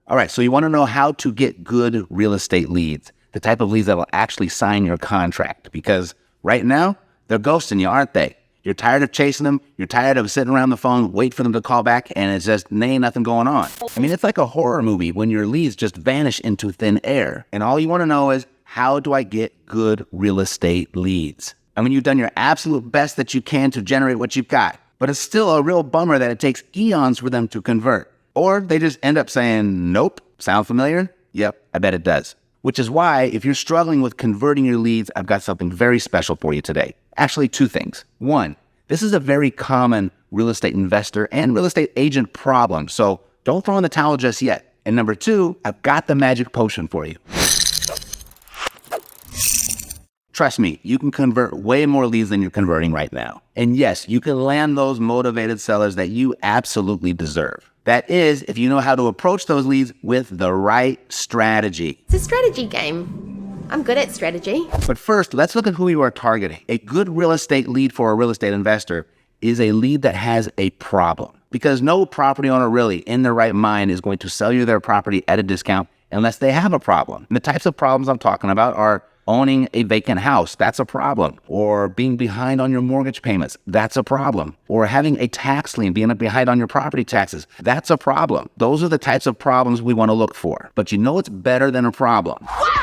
All right, so you want to know how to get good real estate leads, the type of leads that will actually sign your contract, because right now they're ghosting you, aren't they? You're tired of chasing them. You're tired of sitting around the phone, wait for them to call back, and it's just ain't nothing going on. I mean, it's like a horror movie when your leads just vanish into thin air. And all you want to know is, how do I get good real estate leads? I mean, you've done your absolute best that you can to generate what you've got, but it's still a real bummer that it takes eons for them to convert. Or they just end up saying, nope. Sound familiar? Yep, I bet it does. Which is why, if you're struggling with converting your leads, I've got something very special for you today. Actually, two things. One, this is a very common real estate investor and real estate agent problem, so don't throw in the towel just yet. And number two, I've got the magic potion for you. Trust me, you can convert way more leads than you're converting right now. And yes, you can land those motivated sellers that you absolutely deserve. That is, if you know how to approach those leads with the right strategy. It's a strategy game. I'm good at strategy. But first, let's look at who you are targeting. A good real estate lead for a real estate investor is a lead that has a problem. Because no property owner really in their right mind is going to sell you their property at a discount unless they have a problem. And the types of problems I'm talking about are owning a vacant house, that's a problem. Or being behind on your mortgage payments, that's a problem. Or having a tax lien, being behind on your property taxes, that's a problem. Those are the types of problems we want to look for. But you know what's better than a problem? What?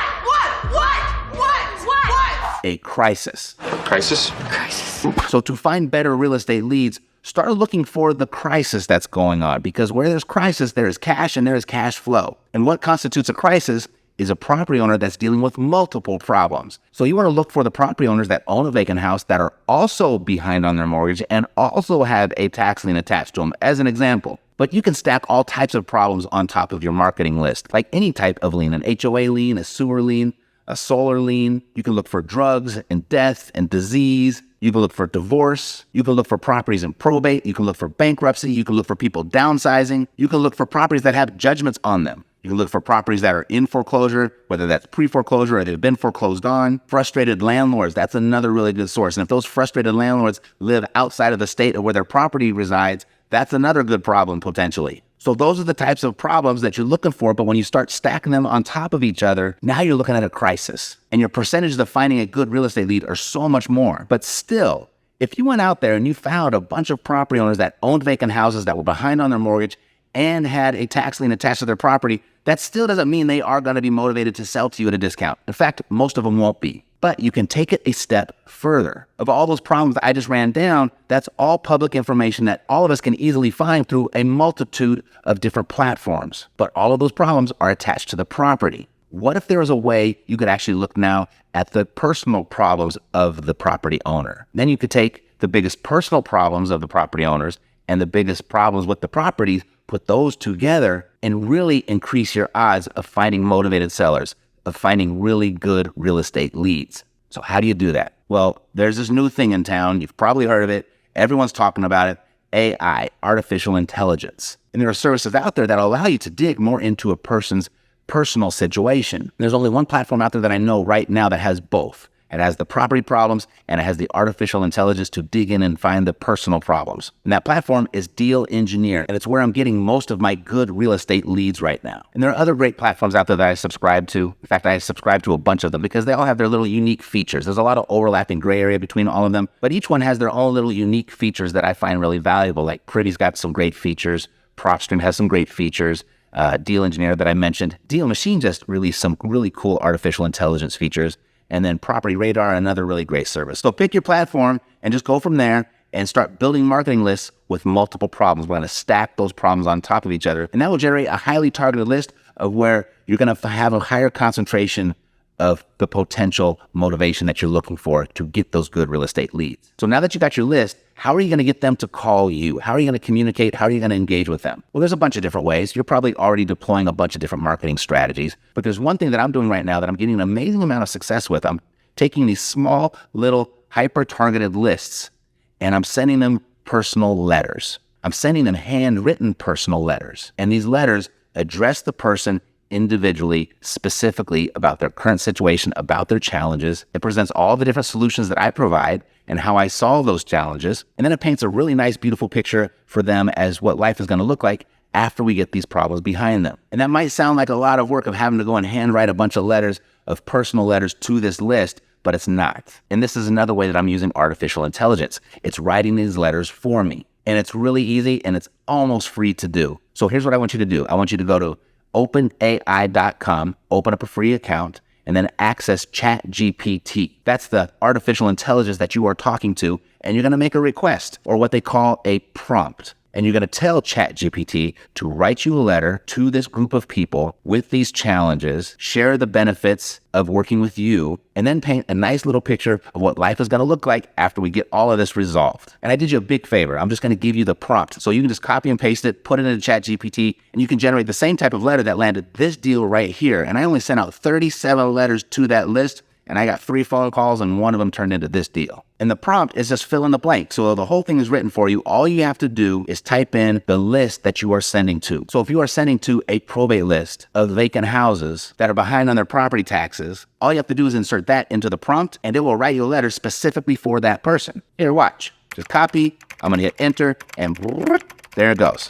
A crisis. Crisis? So to find better real estate leads, start looking for the crisis that's going on, because where there's crisis, there is cash and there is cash flow. And what constitutes a crisis is a property owner that's dealing with multiple problems. So you want to look for the property owners that own a vacant house that are also behind on their mortgage and also have a tax lien attached to them, as an example. But you can stack all types of problems on top of your marketing list, like any type of lien, an HOA lien, a sewer lien, a solar lien. You can look for drugs and death and disease. You can look for divorce. You can look for properties in probate. You can look for bankruptcy. You can look for people downsizing. You can look for properties that have judgments on them. You can look for properties that are in foreclosure, whether that's pre-foreclosure or they've been foreclosed on. Frustrated landlords, that's another really good source. And if those frustrated landlords live outside of the state of where their property resides, that's another good problem potentially. So those are the types of problems that you're looking for, but when you start stacking them on top of each other, now you're looking at a crisis. And your percentages of finding a good real estate lead are so much more. But still, if you went out there and you found a bunch of property owners that owned vacant houses that were behind on their mortgage and had a tax lien attached to their property, that still doesn't mean they are going to be motivated to sell to you at a discount. In fact, most of them won't be. But you can take it a step further. Of all those problems that I just ran down, that's all public information that all of us can easily find through a multitude of different platforms. But all of those problems are attached to the property. What if there was a way you could actually look now at the personal problems of the property owner? Then you could take the biggest personal problems of the property owners and the biggest problems with the properties, put those together and really increase your odds of finding motivated sellers, of finding really good real estate leads. So how do you do that? Well, there's this new thing in town. You've probably heard of it. Everyone's talking about it. AI, artificial intelligence. And there are services out there that allow you to dig more into a person's personal situation. There's only one platform out there that I know right now that has both. It has the property problems and it has the artificial intelligence to dig in and find the personal problems. And that platform is Deal Engineer. And it's where I'm getting most of my good real estate leads right now. And there are other great platforms out there that I subscribe to. In fact, I subscribe to a bunch of them because they all have their little unique features. There's a lot of overlapping gray area between all of them, but each one has their own little unique features that I find really valuable. Like Pretty's got some great features. PropStream has some great features. Deal Engineer that I mentioned. Deal Machine just released some really cool artificial intelligence features. And then Property Radar, another really great service. So pick your platform and just go from there and start building marketing lists with multiple problems. We're going to stack those problems on top of each other. And that will generate a highly targeted list of where you're going to have a higher concentration of the potential motivation that you're looking for to get those good real estate leads. So now that you got your list, how are you going to get them to call you? How are you going to communicate? How are you going to engage with them? Well, there's a bunch of different ways. You're probably already deploying a bunch of different marketing strategies, but there's one thing that I'm doing right now that I'm getting an amazing amount of success with. I'm taking these small, little, hyper-targeted lists, and I'm sending them personal letters. I'm sending them handwritten personal letters, and these letters address the person individually, specifically about their current situation, about their challenges. It presents all the different solutions that I provide and how I solve those challenges. And then it paints a really nice, beautiful picture for them as what life is going to look like after we get these problems behind them. And that might sound like a lot of work of having to go and handwrite a bunch of letters, of personal letters to this list, but it's not. And this is another way that I'm using artificial intelligence. It's writing these letters for me. And it's really easy and it's almost free to do. So here's what I want you to do. I want you to go to openai.com, open up a free account, and then access ChatGPT. That's the artificial intelligence that you are talking to, and you're going to make a request, or what they call a prompt. And you're going to tell ChatGPT to write you a letter to this group of people with these challenges, share the benefits of working with you, and then paint a nice little picture of what life is going to look like after we get all of this resolved. And I did you a big favor. I'm just going to give you the prompt. So you can just copy and paste it, put it into ChatGPT, and you can generate the same type of letter that landed this deal right here. And I only sent out 37 letters to that list, and I got 3 phone calls, and 1 of them turned into this deal. And the prompt is just fill in the blank. So the whole thing is written for you. All you have to do is type in the list that you are sending to. So if you are sending to a probate list of vacant houses that are behind on their property taxes, all you have to do is insert that into the prompt, and it will write you a letter specifically for that person. Here, watch. Just copy. I'm going to hit enter, and there it goes.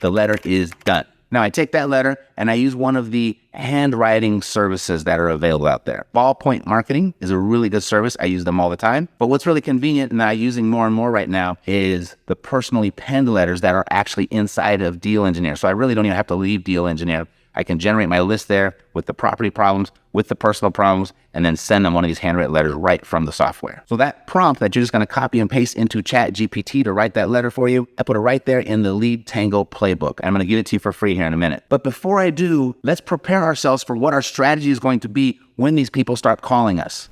The letter is done. Now, I take that letter and I use one of the handwriting services that are available out there. Ballpoint Marketing is a really good service. I use them all the time. But what's really convenient and that I'm using more and more right now is the personally penned letters that are actually inside of Deal Engineer. So I really don't even have to leave Deal Engineer. I can generate my list there with the property problems, with the personal problems, and then send them one of these handwritten letters right from the software. So that prompt that you're just going to copy and paste into ChatGPT to write that letter for you, I put it right there in the Lead Tango playbook. I'm going to give it to you for free here in a minute. But before I do, let's prepare ourselves for what our strategy is going to be when these people start calling us.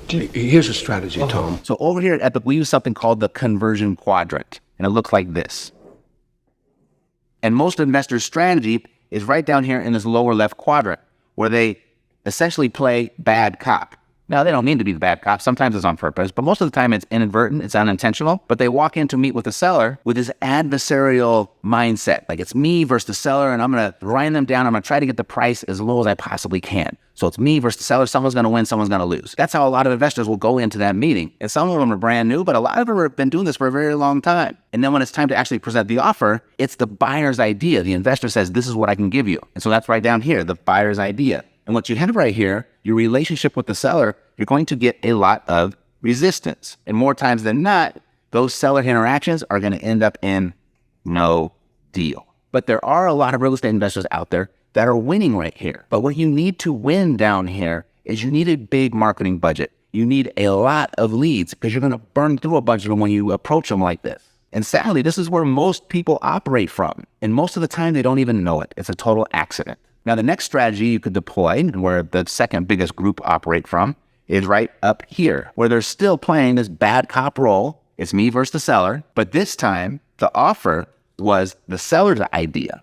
Here's a strategy, Tom. So over here at Epic, we use something called the Conversion Quadrant, and it looks like this. And most investors' strategy is right down here in this lower left quadrant, where they essentially play bad cop. Now, they don't mean to be the bad cop. Sometimes it's on purpose, but most of the time it's inadvertent, it's unintentional. But they walk in to meet with the seller with this adversarial mindset. Like, it's me versus the seller, and I'm going to grind them down. I'm going to try to get the price as low as I possibly can. So it's me versus the seller. Someone's going to win, someone's going to lose. That's how a lot of investors will go into that meeting. And some of them are brand new, but a lot of them have been doing this for a very long time. And then when it's time to actually present the offer, it's the buyer's idea. The investor says, this is what I can give you. And so that's right down here, the buyer's idea. And what you have right here, your relationship with the seller, you're going to get a lot of resistance. And more times than not, those seller interactions are going to end up in no deal. But there are a lot of real estate investors out there that are winning right here. But what you need to win down here is you need a big marketing budget. You need a lot of leads because you're going to burn through a bunch of them when you approach them like this. And sadly, this is where most people operate from. And most of the time, they don't even know it. It's a total accident. Now, the next strategy you could deploy, and where the second biggest group operate from, is right up here, where they're still playing this bad cop role. It's me versus the seller. But this time, the offer was the seller's idea.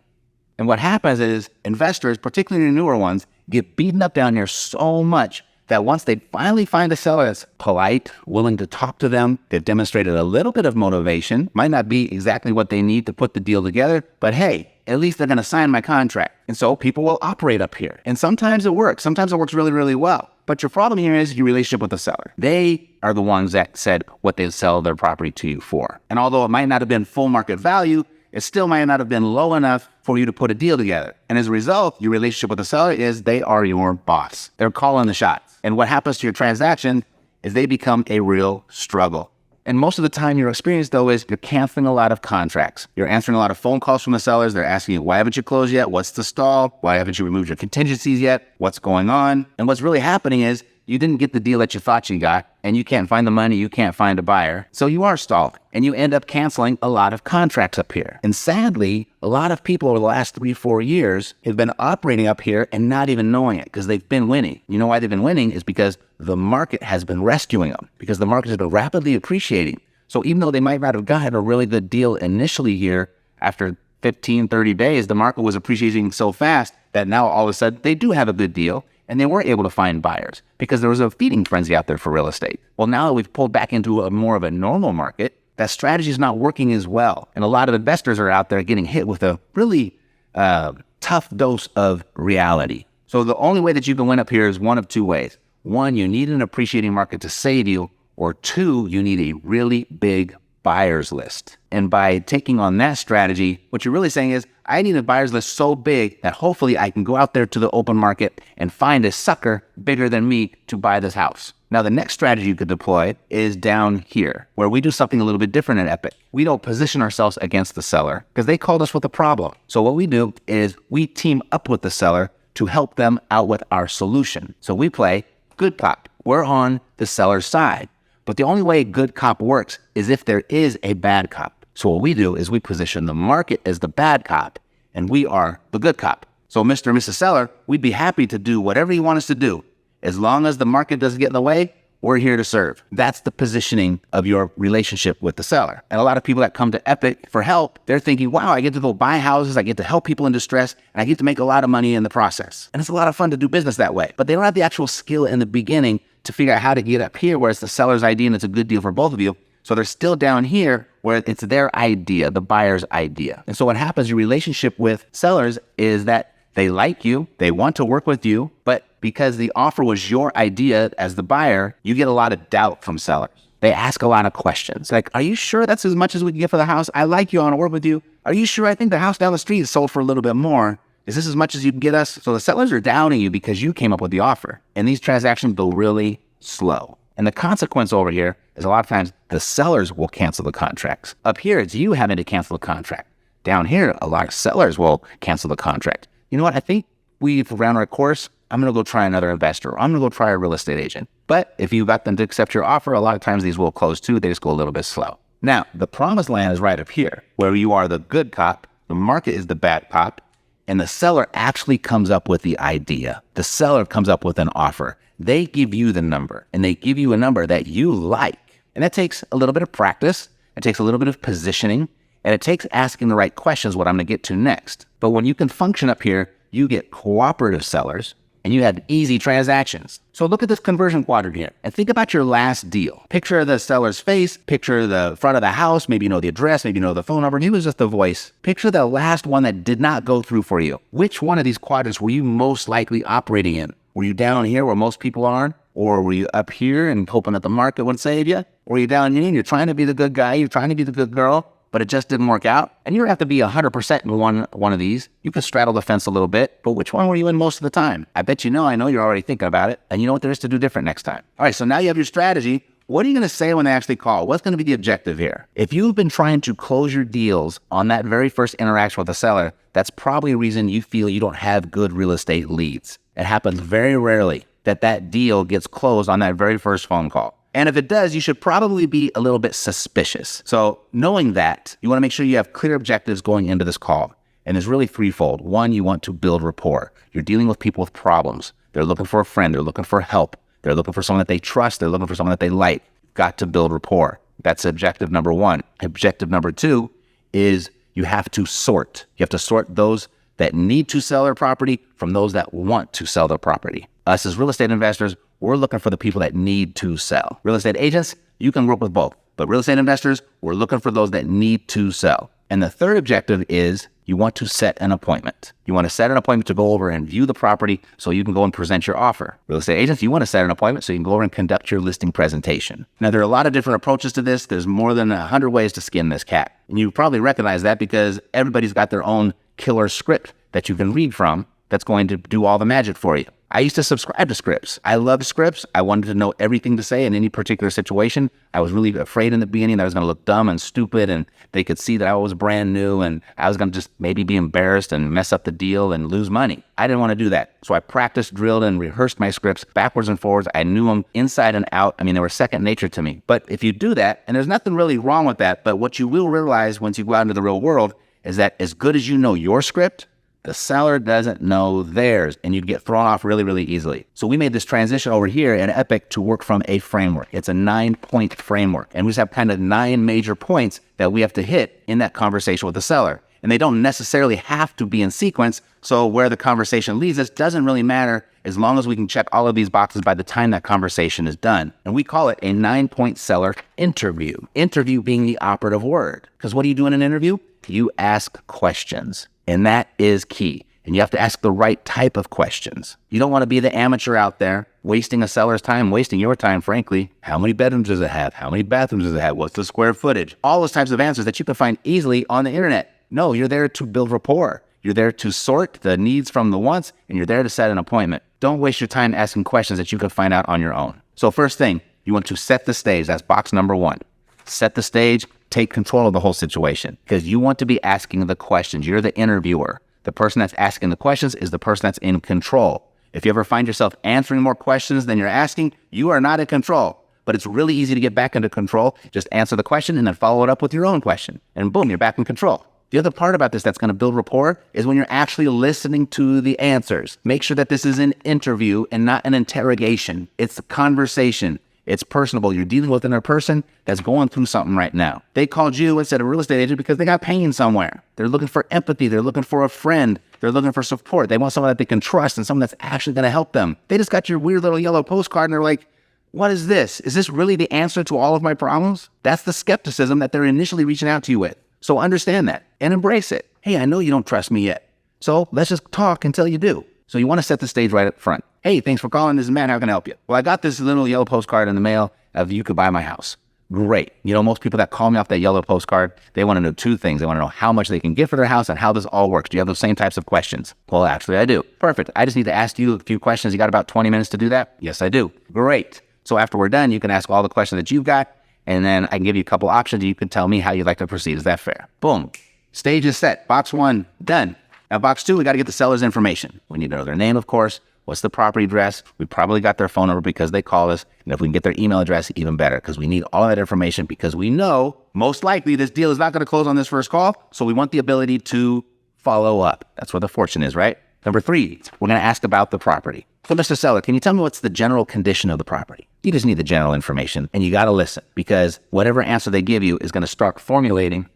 And what happens is investors, particularly newer ones, get beaten up down here so much that once they finally find a seller that's polite, willing to talk to them, they've demonstrated a little bit of motivation, might not be exactly what they need to put the deal together, but hey, at least they're going to sign my contract. And so people will operate up here. And sometimes it works. Sometimes it works really, really well. But your problem here is your relationship with the seller. They are the ones that said what they sell their property to you for. And although it might not have been full market value, it still might not have been low enough for you to put a deal together. And as a result, your relationship with the seller is they are your boss. They're calling the shots. And what happens to your transaction is they become a real struggle. And most of the time your experience, though, is you're canceling a lot of contracts. You're answering a lot of phone calls from the sellers. They're asking you, why haven't you closed yet? What's the stall? Why haven't you removed your contingencies yet? What's going on? And what's really happening is you didn't get the deal that you thought you got, and you can't find the money, you can't find a buyer. So you are stalled, and you end up canceling a lot of contracts up here. And sadly, a lot of people over the last 3-4 years have been operating up here and not even knowing it because they've been winning. You know why they've been winning is because the market has been rescuing them, because the market has been rapidly appreciating. So even though they might not have gotten a really good deal initially here, after 15, 30 days, the market was appreciating so fast that now all of a sudden they do have a good deal. And they weren't able to find buyers because there was a feeding frenzy out there for real estate. Well, now that we've pulled back into a more of a normal market, that strategy is not working as well. And a lot of investors are out there getting hit with a really tough dose of reality. So the only way that you can win up here is one of two ways. One, you need an appreciating market to save you, or two, you need a really big buyer's list. And by taking on that strategy, what you're really saying is, I need a buyer's list so big that hopefully I can go out there to the open market and find a sucker bigger than me to buy this house. Now, the next strategy you could deploy is down here, where we do something a little bit different at Epic. We don't position ourselves against the seller because they called us with a problem. So what we do is we team up with the seller to help them out with our solution. So we play good cop. We're on the seller's side. But the only way good cop works is if there is a bad cop. So what we do is we position the market as the bad cop, and we are the good cop. So Mr. and Mrs. Seller, we'd be happy to do whatever you want us to do. As long as the market doesn't get in the way, we're here to serve. That's the positioning of your relationship with the seller. And a lot of people that come to Epic for help, they're thinking, wow, I get to go buy houses, I get to help people in distress, and I get to make a lot of money in the process. And it's a lot of fun to do business that way. But they don't have the actual skill in the beginning to figure out how to get up here where it's the seller's idea and it's a good deal for both of you. So they're still down here where it's their idea, the buyer's idea. And so what happens, your relationship with sellers is that they like you, they want to work with you, but because the offer was your idea as the buyer, you get a lot of doubt from sellers. They ask a lot of questions. Like, are you sure that's as much as we can get for the house? I like you, I want to work with you. Are you sure? I think the house down the street is sold for a little bit more. Is this as much as you can get us? So the sellers are doubting you because you came up with the offer. And these transactions go really slow. And the consequence over here is a lot of times the sellers will cancel the contracts. Up here, it's you having to cancel the contract. Down here, a lot of sellers will cancel the contract. You know what? I think we've run our course. I'm going to go try another investor. Or I'm going to go try a real estate agent. But if you got them to accept your offer, a lot of times these will close too. They just go a little bit slow. Now, the promised land is right up here, where you are the good cop, the market is the bad cop, and the seller actually comes up with the idea. The seller comes up with an offer. They give you the number, and they give you a number that you like. And that takes a little bit of practice. It takes a little bit of positioning, and it takes asking the right questions, what I'm going to get to next. But when you can function up here, you get cooperative sellers, and you have easy transactions. So look at this conversion quadrant here, and think about your last deal. Picture the seller's face, picture the front of the house, maybe you know the address, maybe you know the phone number, maybe it was just the voice. Picture the last one that did not go through for you. Which one of these quadrants were you most likely operating in? Were you down here where most people are? Or were you up here and hoping that the market would save you? Or were you down here and you're trying to be the good guy, you're trying to be the good girl, but it just didn't work out? And you don't have to be 100% in one of these. You can straddle the fence a little bit, but which one were you in most of the time? I bet you know, I know you're already thinking about it, and you know what there is to do different next time. All right, so now you have your strategy. What are you going to say when they actually call? What's going to be the objective here? If you've been trying to close your deals on that very first interaction with the seller, that's probably a reason you feel you don't have good real estate leads. It happens very rarely that deal gets closed on that very first phone call. And if it does, you should probably be a little bit suspicious. So knowing that, you want to make sure you have clear objectives going into this call. And it's really threefold. One, you want to build rapport. You're dealing with people with problems. They're looking for a friend. They're looking for help. They're looking for someone that they trust. They're looking for someone that they like. You've got to build rapport. That's objective number one. Objective number two is you have to sort. You have to sort those that need to sell their property from those that want to sell their property. Us as real estate investors, we're looking for the people that need to sell. Real estate agents, you can work with both. But real estate investors, we're looking for those that need to sell. And the third objective is you want to set an appointment. You want to set an appointment to go over and view the property so you can go and present your offer. Real estate agents, you want to set an appointment so you can go over and conduct your listing presentation. Now, there are a lot of different approaches to this. There's more than 100 ways to skin this cat. And you probably recognize that because everybody's got their own killer script that you can read from that's going to do all the magic for you. I used to subscribe to scripts. I loved scripts. I wanted to know everything to say in any particular situation. I was really afraid in the beginning that I was going to look dumb and stupid and they could see that I was brand new and I was going to just maybe be embarrassed and mess up the deal and lose money. I didn't want to do that. So I practiced, drilled, and rehearsed my scripts backwards and forwards. I knew them inside and out. I mean, they were second nature to me. But if you do that, and there's nothing really wrong with that, but what you will realize once you go out into the real world is that as good as you know your script, the seller doesn't know theirs, and you'd get thrown off really, really easily. So we made this transition over here at Epic to work from a framework. It's a 9-point framework, and we just have kind of 9 major points that we have to hit in that conversation with the seller. And they don't necessarily have to be in sequence, so where the conversation leads us doesn't really matter as long as we can check all of these boxes by the time that conversation is done. And we call it a 9-point seller interview. Interview being the operative word. Because what do you do in an interview? You ask questions. And that is key. And you have to ask the right type of questions. You don't want to be the amateur out there wasting a seller's time, wasting your time, frankly. How many bedrooms does it have? How many bathrooms does it have? What's the square footage? All those types of answers that you can find easily on the internet. No, you're there to build rapport. You're there to sort the needs from the wants, and you're there to set an appointment. Don't waste your time asking questions that you can find out on your own. So first thing, you want to set the stage. That's box number 1. Set the stage, take control of the whole situation, because you want to be asking the questions. You're the interviewer. The person that's asking the questions is the person that's in control. If you ever find yourself answering more questions than you're asking, you are not in control. But it's really easy to get back into control. Just answer the question and then follow it up with your own question. And boom, you're back in control. The other part about this that's going to build rapport is when you're actually listening to the answers. Make sure that this is an interview and not an interrogation. It's a conversation. It's personable. You're dealing with another person that's going through something right now. They called you instead of a real estate agent because they got pain somewhere. They're looking for empathy. They're looking for a friend. They're looking for support. They want someone that they can trust and someone that's actually going to help them. They just got your weird little yellow postcard and they're like, what is this? Is this really the answer to all of my problems? That's the skepticism that they're initially reaching out to you with. So understand that and embrace it. Hey, I know you don't trust me yet. So let's just talk until you do. So you want to set the stage right up front. Hey, thanks for calling. This is Matt. How can I help you? Well, I got this little yellow postcard in the mail of you could buy my house. Great. You know, most people that call me off that yellow postcard, they want to know 2 things. They want to know how much they can get for their house and how this all works. Do you have those same types of questions? Well, actually, I do. Perfect. I just need to ask you a few questions. You got about 20 minutes to do that? Yes, I do. Great. So after we're done, you can ask all the questions that you've got, and then I can give you a couple options. You can tell me how you'd like to proceed. Is that fair? Boom. Stage is set. Box 1, done. Now, box 2, we got to get the seller's information. We need to know their name, of course. What's the property address? We probably got their phone number because they call us. And if we can get their email address, even better, because we need all of that information because we know most likely this deal is not going to close on this first call. So we want the ability to follow up. That's where the fortune is, right? Number 3, we're going to ask about the property. So, Mr. Seller, can you tell me what's the general condition of the property? You just need the general information, and you got to listen because whatever answer they give you is going to start formulating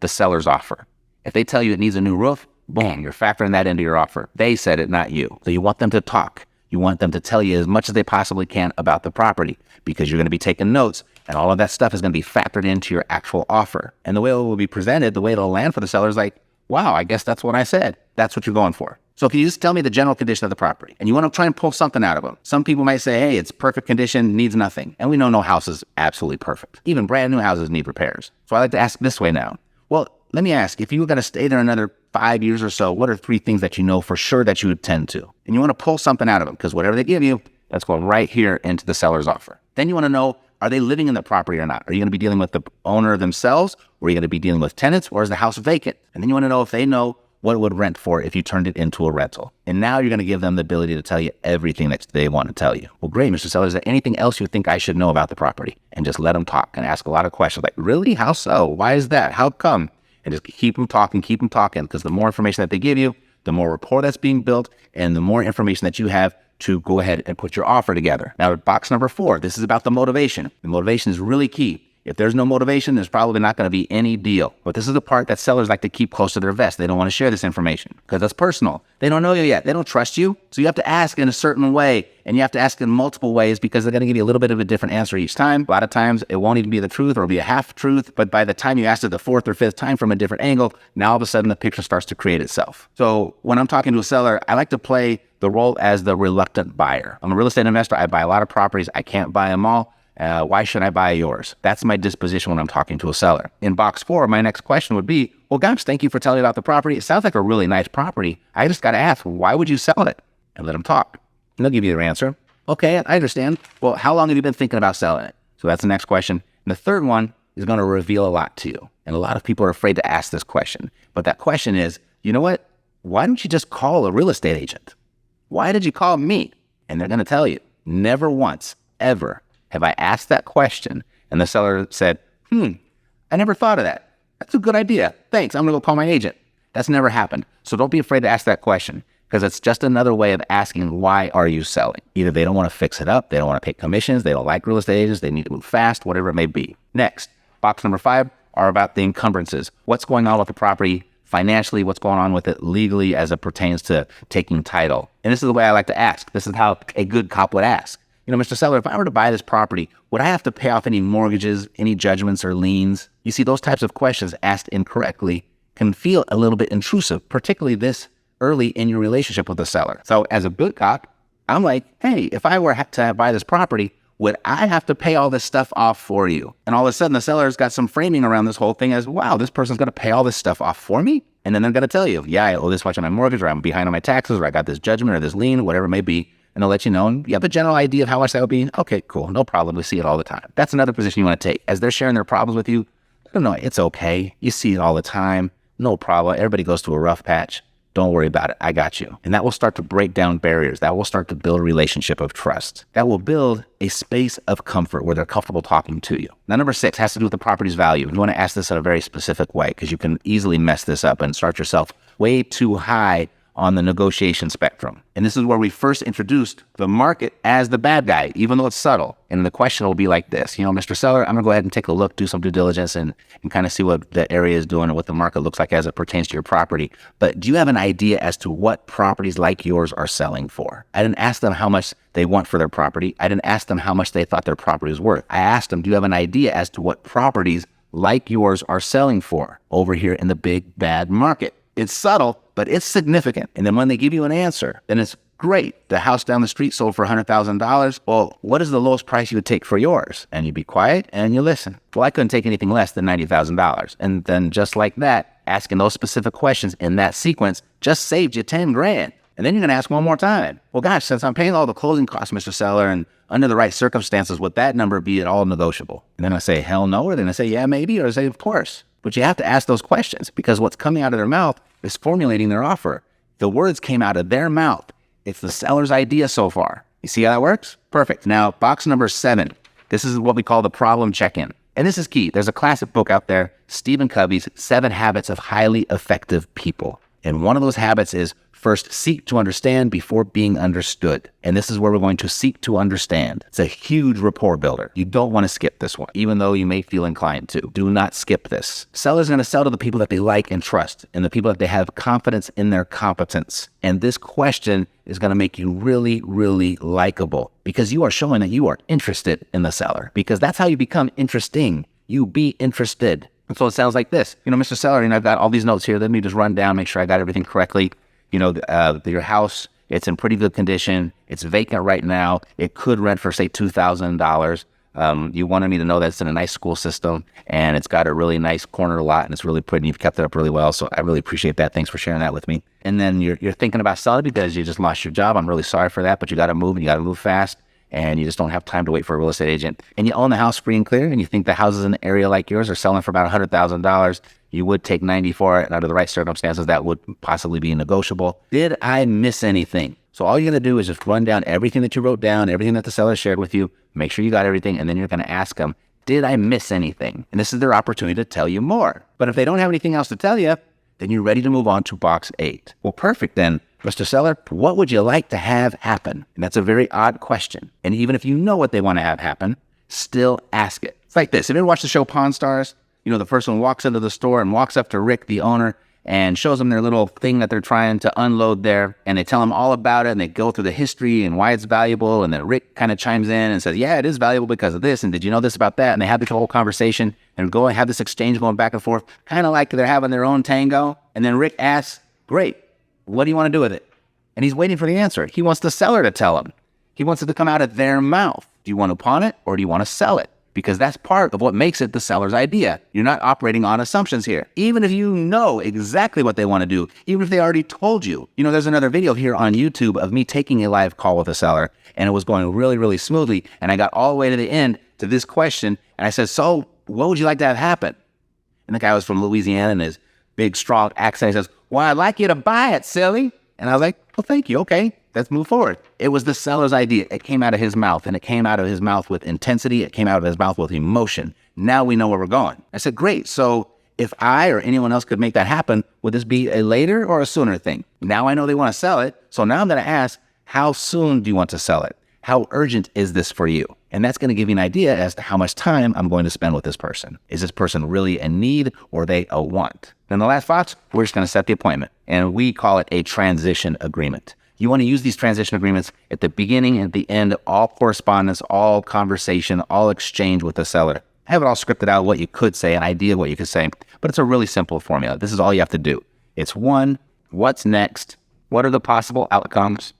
the seller's offer. If they tell you it needs a new roof, boom, you're factoring that into your offer. They said it, not you. So you want them to talk. You want them to tell you as much as they possibly can about the property because you're going to be taking notes and all of that stuff is going to be factored into your actual offer. And the way it will be presented, the way it'll land for the seller is like, wow, I guess that's what I said. That's what you're going for. So if you just tell me the general condition of the property and you want to try and pull something out of them, some people might say, hey, it's perfect condition, needs nothing. And we know no house is absolutely perfect. Even brand new houses need repairs. So I like to ask this way now. Well, let me ask, if you were going to stay there another 5 years or so, what are 3 things that you know for sure that you would tend to? And you want to pull something out of them because whatever they give you, that's going right here into the seller's offer. Then you want to know, are they living in the property or not? Are you going to be dealing with the owner themselves? Or are you going to be dealing with tenants? Or is the house vacant? And then you want to know if they know what it would rent for if you turned it into a rental. And now you're going to give them the ability to tell you everything that they want to tell you. Well, great, Mr. Seller, is there anything else you think I should know about the property? And just let them talk and ask a lot of questions like, really? How so? Why is that? How come? And just keep them talking, because the more information that they give you, the more rapport that's being built and the more information that you have to go ahead and put your offer together. Now, box number 4, this is about the motivation. The motivation is really key. If there's no motivation, there's probably not going to be any deal. But this is the part that sellers like to keep close to their vest. They don't want to share this information because that's personal. They don't know you yet. They don't trust you. So you have to ask in a certain way, and you have to ask in multiple ways because they're going to give you a little bit of a different answer each time. A lot of times it won't even be the truth or it'll be a half truth. But by the time you ask it the 4th or 5th time from a different angle, now all of a sudden the picture starts to create itself. So when I'm talking to a seller, I like to play the role as the reluctant buyer. I'm a real estate investor. I buy a lot of properties. I can't buy them all. Why should I buy yours? That's my disposition when I'm talking to a seller. In box 4, my next question would be, well, guys, thank you for telling me about the property. It sounds like a really nice property. I just got to ask, why would you sell it? And let them talk. And they'll give you their answer. Okay, I understand. Well, how long have you been thinking about selling it? So that's the next question. And the third one is going to reveal a lot to you. And a lot of people are afraid to ask this question. But that question is, you know what? Why don't you just call a real estate agent? Why did you call me? And they're going to tell you, never once, ever have I asked that question and the seller said, I never thought of that. That's a good idea. Thanks. I'm going to go call my agent. That's never happened. So don't be afraid to ask that question because it's just another way of asking, why are you selling? Either they don't want to fix it up. They don't want to pay commissions. They don't like real estate agents. They need to move fast, whatever it may be. Next, box number 5 are about the encumbrances. What's going on with the property financially? What's going on with it legally as it pertains to taking title? And this is the way I like to ask. This is how a good cop would ask. You know, Mr. Seller, if I were to buy this property, would I have to pay off any mortgages, any judgments or liens? You see, those types of questions asked incorrectly can feel a little bit intrusive, particularly this early in your relationship with the seller. So as a good cop, I'm like, hey, if I were to buy this property, would I have to pay all this stuff off for you? And all of a sudden, the seller's got some framing around this whole thing as, wow, this person's going to pay all this stuff off for me? And then they're going to tell you, yeah, I owe this much on my mortgage, or I'm behind on my taxes, or I got this judgment or this lien, whatever it may be. And they'll let you know, and you have a general idea of how much that would be. Okay, cool, no problem. We see it all the time. That's another position you want to take. As they're sharing their problems with you, I don't know, it's okay. You see it all the time. No problem. Everybody goes through a rough patch. Don't worry about it. I got you. And that will start to break down barriers. That will start to build a relationship of trust. That will build a space of comfort where they're comfortable talking to you. Now, number 6 has to do with the property's value. You want to ask this in a very specific way because you can easily mess this up and start yourself way too high on the negotiation spectrum. And this is where we first introduced the market as the bad guy, even though it's subtle. And the question will be like this, Mr. Seller, I'm gonna go ahead and take a look, do some due diligence and kind of see what the area is doing and what the market looks like as it pertains to your property. But do you have an idea as to what properties like yours are selling for? I didn't ask them how much they want for their property. I didn't ask them how much they thought their property was worth. I asked them, do you have an idea as to what properties like yours are selling for over here in the big bad market? It's subtle, but it's significant. And then when they give you an answer, then it's great. The house down the street sold for $100,000. Well, what is the lowest price you would take for yours? And you be quiet and you listen. Well, I couldn't take anything less than $90,000. And then just like that, asking those specific questions in that sequence just saved you 10 grand. And then you're going to ask one more time. Well, gosh, since I'm paying all the closing costs, Mr. Seller, and under the right circumstances, would that number be at all negotiable? And then I say, hell no. Or then I say, yeah, maybe. Or I say, of course. But you have to ask those questions because what's coming out of their mouth is formulating their offer. The words came out of their mouth. It's the seller's idea so far. You see how that works? Perfect. Now, box number 7. This is what we call the problem check-in. And this is key. There's a classic book out there, Stephen Covey's 7 Habits of Highly Effective People. And one of those habits is first seek to understand before being understood. And this is where we're going to seek to understand. It's a huge rapport builder. You don't want to skip this one, even though you may feel inclined to. Do not skip this. Sellers are going to sell to the people that they like and trust and the people that they have confidence in their competence. And this question is going to make you really, really likable because you are showing that you are interested in the seller because that's how you become interesting. You be interested. And so it sounds like this, Mr. Seller, I've got all these notes here. Let me just run down, make sure I got everything correctly. Your house, it's in pretty good condition. It's vacant right now. It could rent for, say, $2,000. You wanted me to know that it's in a nice school system and it's got a really nice corner lot and it's really pretty. You've kept it up really well. So I really appreciate that. Thanks for sharing that with me. And then you're thinking about selling because you just lost your job. I'm really sorry for that, but you got to move and you got to move fast. And you just don't have time to wait for a real estate agent. And you own the house free and clear, and you think the houses in an area like yours are selling for about $100,000. You would take 90 for it, and under the right circumstances, that would possibly be negotiable. Did I miss anything? So all you're going to do is just run down everything that you wrote down, everything that the seller shared with you, make sure you got everything, and then you're going to ask them, did I miss anything? And this is their opportunity to tell you more. But if they don't have anything else to tell you, then you're ready to move on to box 8. Well, perfect then. Mr. Seller, what would you like to have happen? And that's a very odd question. And even if you know what they want to have happen, still ask it. It's like this. Have you ever watched the show Pawn Stars? The first one walks into the store and walks up to Rick, the owner, and shows them their little thing that they're trying to unload there. And they tell him all about it, and they go through the history and why it's valuable. And then Rick kind of chimes in and says, yeah, it is valuable because of this. And did you know this about that? And they have this whole conversation and go and have this exchange going back and forth, kind of like they're having their own tango. And then Rick asks, great, what do you want to do with it? And he's waiting for the answer. He wants the seller to tell him. He wants it to come out of their mouth. Do you want to pawn it or do you want to sell it? Because that's part of what makes it the seller's idea. You're not operating on assumptions here. Even if you know exactly what they want to do, even if they already told you. There's another video here on YouTube of me taking a live call with a seller, and it was going really, really smoothly. And I got all the way to the end to this question, and I said, so what would you like to have happen? And the guy was from Louisiana, and his big, strong accent, he says, well, I'd like you to buy it, silly. And I was like, well, thank you. Okay, let's move forward. It was the seller's idea. It came out of his mouth, and it came out of his mouth with intensity. It came out of his mouth with emotion. Now we know where we're going. I said, great. So if I or anyone else could make that happen, would this be a later or a sooner thing? Now I know they want to sell it. So now I'm going to ask, how soon do you want to sell it? How urgent is this for you? And that's going to give you an idea as to how much time I'm going to spend with this person. Is this person really in need or they a want? Then the last box, we're just going to set the appointment. And we call it a transition agreement. You want to use these transition agreements at the beginning and at the end, all correspondence, all conversation, all exchange with the seller. I have it all scripted out, what you could say, an idea of what you could say, but it's a really simple formula. This is all you have to do. It's 1, what's next? what are the possible outcomes?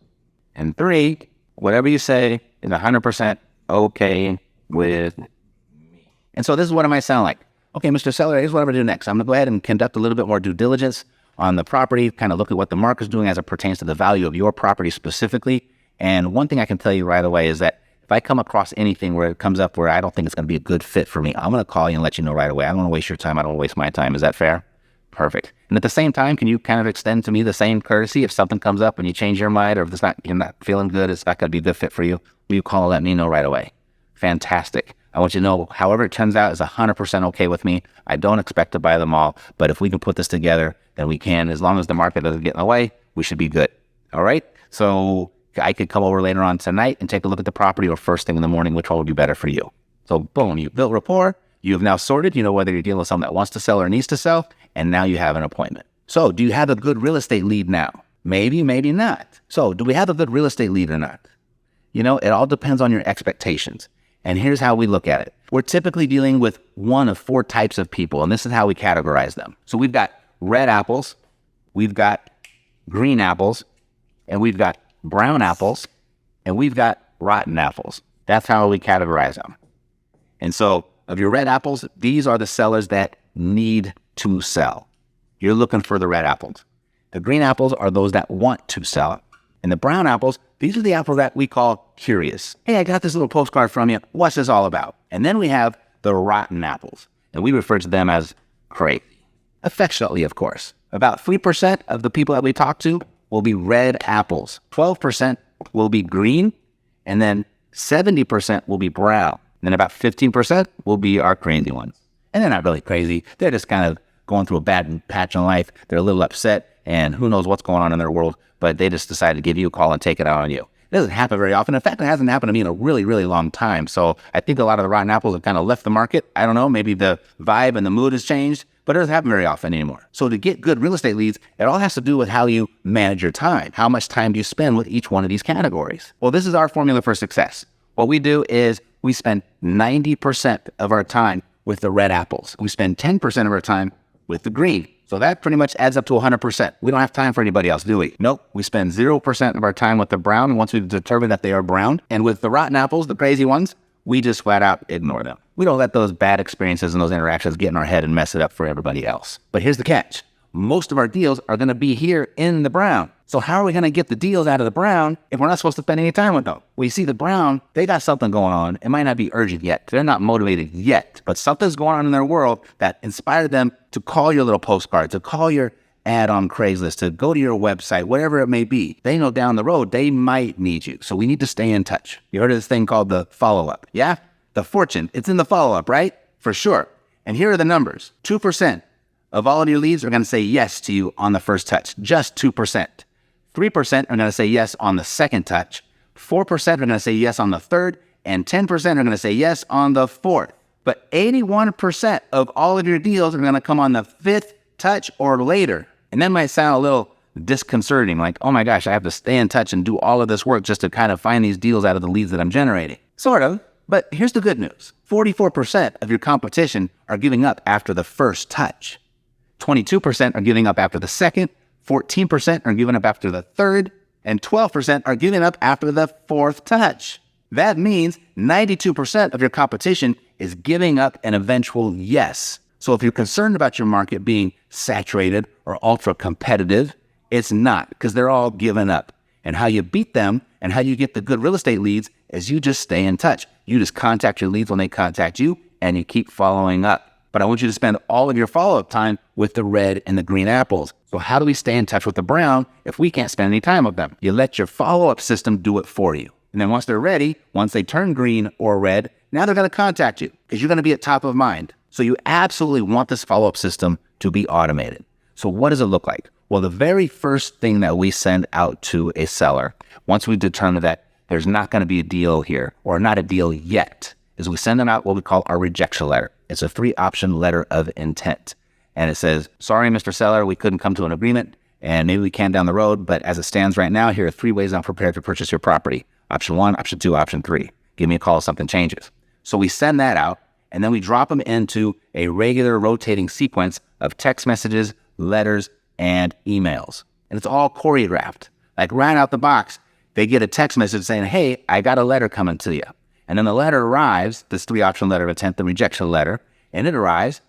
And 3, whatever you say is 100% okay with me. And so this is what it might sound like. Okay, Mr. Seller, here's what I'm going to do next. I'm going to go ahead and conduct a little bit more due diligence on the property, kind of look at what the market's doing as it pertains to the value of your property specifically. And one thing I can tell you right away is that if I come across anything where it comes up where I don't think it's going to be a good fit for me, I'm going to call you and let you know right away. I don't want to waste your time. I don't want to waste my time. Is that fair? Perfect. And at the same time, can you kind of extend to me the same courtesy if something comes up and you change your mind, or if you're not feeling good, it's not going to be a good fit for you? Will you call and let me know right away? Fantastic. I want you to know, however it turns out is 100% okay with me. I don't expect to buy them all, but if we can put this together, then we can. As long as the market doesn't get in the way, we should be good. All right? So I could come over later on tonight and take a look at the property, or first thing in the morning, which one would be better for you. So boom, you built rapport. You have now sorted. You know whether you're dealing with someone that wants to sell or needs to sell, and now you have an appointment. So do you have a good real estate lead now? Maybe, maybe not. So do we have a good real estate lead or not? You know, it all depends on your expectations. And here's how we look at it. We're typically dealing with one of 4 types of people, and this is how we categorize them. So we've got red apples, we've got green apples, and we've got brown apples, and we've got rotten apples. That's how we categorize them. And so of your red apples, these are the sellers that need to sell. You're looking for the red apples. The green apples are those that want to sell. And the brown apples, these are the apples that we call curious. Hey, I got this little postcard from you. What's this all about? And then we have the rotten apples, and we refer to them as crazy. Affectionately, of course. About 3% of the people that we talk to will be red apples. 12% will be green, and then 70% will be brown. And then about 15% will be our crazy ones. And they're not really crazy. They're just kind of going through a bad patch in life. They're a little upset, and who knows what's going on in their world, but they just decided to give you a call and take it out on you. It doesn't happen very often. In fact, it hasn't happened to me in a really, really long time. So I think a lot of the rotten apples have kind of left the market. I don't know, maybe the vibe and the mood has changed, but it doesn't happen very often anymore. So to get good real estate leads, it all has to do with how you manage your time. How much time do you spend with each one of these categories? Well, this is our formula for success. What we do is we spend 90% of our time with the red apples. We spend 10% of our time with the green. So that pretty much adds up to 100%. We don't have time for anybody else, do we? Nope. We spend 0% of our time with the brown once we've determined that they are brown. And with the rotten apples, the crazy ones, we just flat out ignore them. We don't let those bad experiences and those interactions get in our head and mess it up for everybody else. But here's the catch. Most of our deals are going to be here in the brown. So how are we going to get the deals out of the brown if we're not supposed to spend any time with them? Well, you see, the brown, they got something going on. It might not be urgent yet. They're not motivated yet, but something's going on in their world that inspired them to call your little postcard, to call your ad on Craigslist, to go to your website, whatever it may be. They know down the road they might need you. So we need to stay in touch. You heard of this thing called the follow-up. Yeah? The fortune. It's in the follow-up, right? For sure. And here are the numbers. 2% of all of your leads are going to say yes to you on the first touch. Just 2%. 3% are going to say yes on the second touch. 4% are going to say yes on the third. And 10% are going to say yes on the fourth. But 81% of all of your deals are going to come on the 5th touch or later. And that might sound a little disconcerting, like, oh my gosh, I have to stay in touch and do all of this work just to kind of find these deals out of the leads that I'm generating. Sort of, but here's the good news. 44% of your competition are giving up after the first touch. 22% are giving up after the second, 14% are giving up after the third, and 12% are giving up after the fourth touch. That means 92% of your competition is giving up an eventual yes. So if you're concerned about your market being saturated or ultra competitive, it's not, because they're all giving up. And how you beat them and how you get the good real estate leads is you just stay in touch. You just contact your leads when they contact you, and you keep following up. But I want you to spend all of your follow-up time with the red and the green apples. So how do we stay in touch with the brown if we can't spend any time with them? You let your follow-up system do it for you. And then once they're ready, once they turn green or red, now they're going to contact you because you're going to be at top of mind. So you absolutely want this follow-up system to be automated. So what does it look like? Well, the very first thing that we send out to a seller, once we determine that there's not going to be a deal here or not a deal yet, is we send them out what we call our rejection letter. It's a 3-option letter of intent. And it says, sorry, Mr. Seller, we couldn't come to an agreement, and maybe we can down the road, but as it stands right now, here are 3 ways I'm prepared to purchase your property. Option 1, option 2, option 3. Give me a call if something changes. So we send that out, and then we drop them into a regular rotating sequence of text messages, letters, and emails. and it's all choreographed. Like right out the box, they get a text message saying, hey, I got a letter coming to you. And then the letter arrives, this 3-option letter of intent, the rejection letter, and it arrives.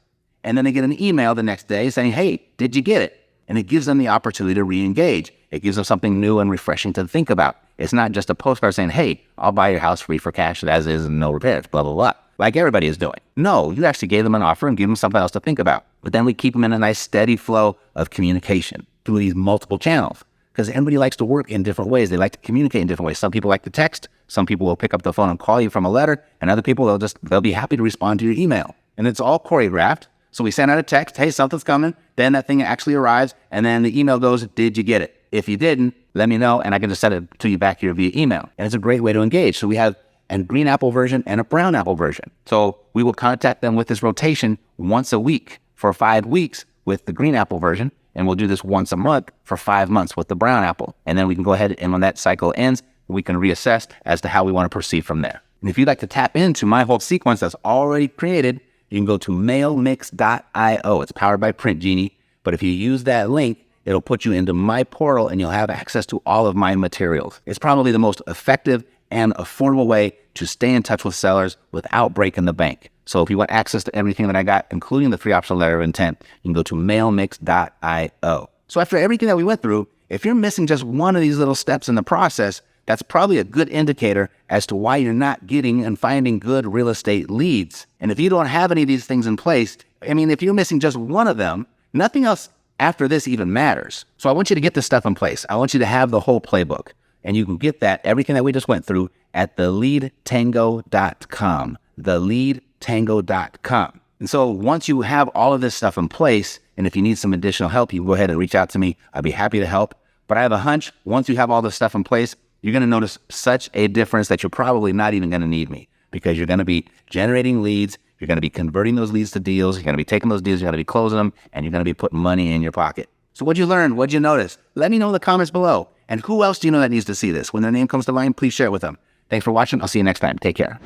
And then they get an email the next day saying, hey, did you get it? And it gives them the opportunity to re-engage. It gives them something new and refreshing to think about. It's not just a postcard saying, hey, I'll buy your house free for cash as is and no repairs, blah, blah, blah, like everybody is doing. No, you actually gave them an offer and gave them something else to think about. But then we keep them in a nice steady flow of communication through these multiple channels, because everybody likes to work in different ways. They like to communicate in different ways. Some people like to text. Some people will pick up the phone and call you from a letter, and other people, they'll be happy to respond to your email. And it's all choreographed. So we send out a text, hey, something's coming. Then that thing actually arrives, and then the email goes, did you get it? If you didn't, let me know, and I can just send it to you back here via email. And it's a great way to engage. So we have a green apple version and a brown apple version. So we will contact them with this rotation once a week for 5 weeks with the green apple version, and we'll do this once a month for 5 months with the brown apple. And then we can go ahead, and when that cycle ends, we can reassess as to how we want to proceed from there. And if you'd like to tap into my whole sequence that's already created, you can go to mailmix.io. It's powered by Print Genie. But if you use that link, it'll put you into my portal and you'll have access to all of my materials. It's probably the most effective and affordable way to stay in touch with sellers without breaking the bank. So if you want access to everything that I got, including the 3-option letter of intent, you can go to mailmix.io. So after everything that we went through, if you're missing just one of these little steps in the process, that's probably a good indicator as to why you're not getting and finding good real estate leads. And if you don't have any of these things in place, if you're missing just one of them, nothing else after this even matters. So I want you to get this stuff in place. I want you to have the whole playbook. And you can get that, everything that we just went through, at theleadtango.com. Theleadtango.com. And so once you have all of this stuff in place, and if you need some additional help, you can go ahead and reach out to me. I'd be happy to help. But I have a hunch, once you have all this stuff in place, you're going to notice such a difference that you're probably not even going to need me, because you're going to be generating leads. You're going to be converting those leads to deals. You're going to be taking those deals. You're going to be closing them, and you're going to be putting money in your pocket. So what'd you learn? What'd you notice? Let me know in the comments below. And who else do you know that needs to see this? When their name comes to mind, please share it with them. Thanks for watching. I'll see you next time. Take care.